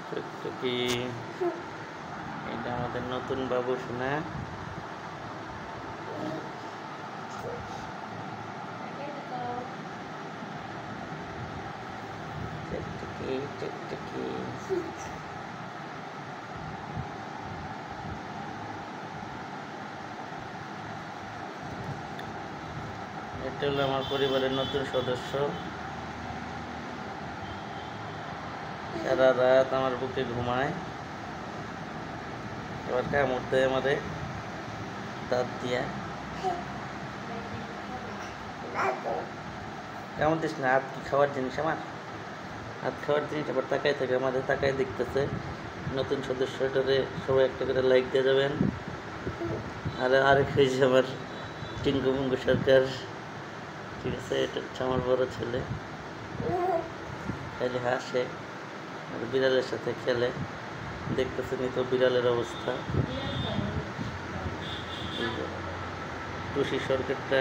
টুকটুকি, এটা আমাদের নতুন বাবু সোনা। টুকটুকি টুকটুকি, এটা হলো আমার পরিবারের নতুন সদস্য। সারা রাত আমার বুকে ঘুমায়, এবার কামড় দেয় আমারে দাঁত দিয়া। কামড় দিস না, হাত কি খাওয়ার জিনিস আমার? হাত খাওয়ার জিনিস? আবার তাকাই থাকে আমাদের, তাকাই দেখতেছে। নতুন সদস্যটারে সবাই একটা করে লাইক দিয়ে যাবেন। আর আরেক হয়েছে আমার টিঙ্কু মুঙ্কু সরকার, ঠিক আছে? এটা হচ্ছে আমার বড় ছেলে, খালি হাসে আর বিড়ালের সাথে খেলে। দেখতেছেন তো বিড়ালের অবস্থা। টুসি সরকারটা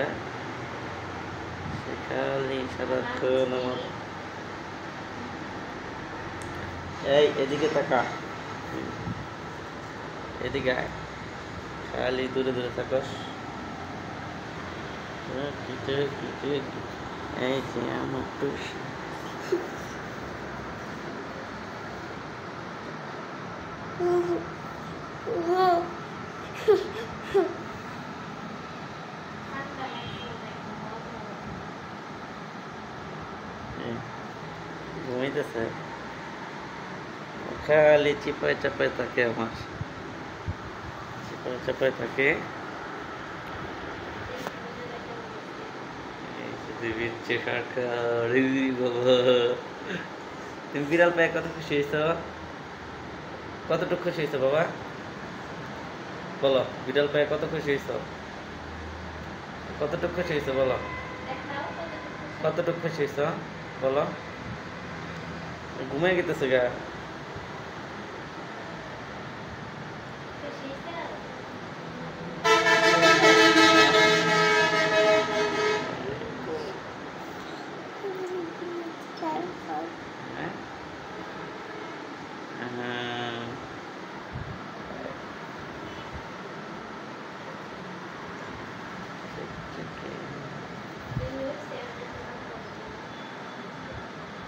সে খালি সারাক্ষণ আমার, এই এদিকে তাকা, এদিকে আয়, খালি দূরে দূরে থাকস। এই যে আমার টুসি। ঘুমাইতেছে, খালি চিপায় চাপায় থাকে আমার, চিপায় চাপায় থাকে। তুমি বিড়াল পায়ে কত খুশি হয়েছ? কতটুকু খুশি হয়েছ বাবা? বলো, বিড়াল পায়ে কত খুশি হয়েছ? কতটুকু খুশি হয়েছ বলো? কতটুকু খুশি হয়েছ বলো? ঘুমিয়ে গেতেছে গা।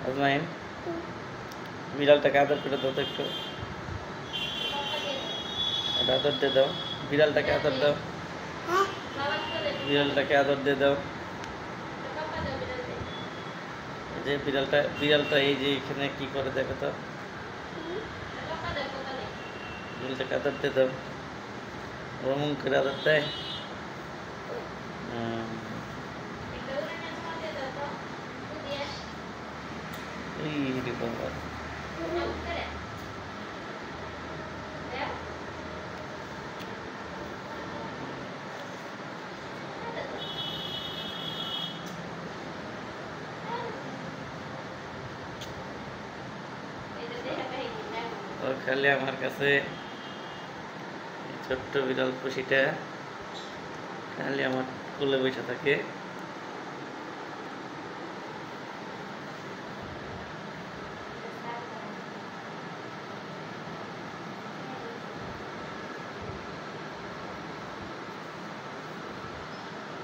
আজমাইন, বিড়ালটাকে আদর করে দাও তো একটু, আদর দিয়ে দাও, বিড়ালটাকে আদর দাও, বিড়ালটাকে আদর দিয়ে দাও। এই যে বিড়ালটা এই যে এখানে কি করে দেখো তো, বিড়ালটাকে আদর দিয়ে দাও। ওরকম করে আদর দেয়। খালি আমার কাছে ছোট্ট বিড়াল পুষিটা খালি আমার কোলে বসে থাকে।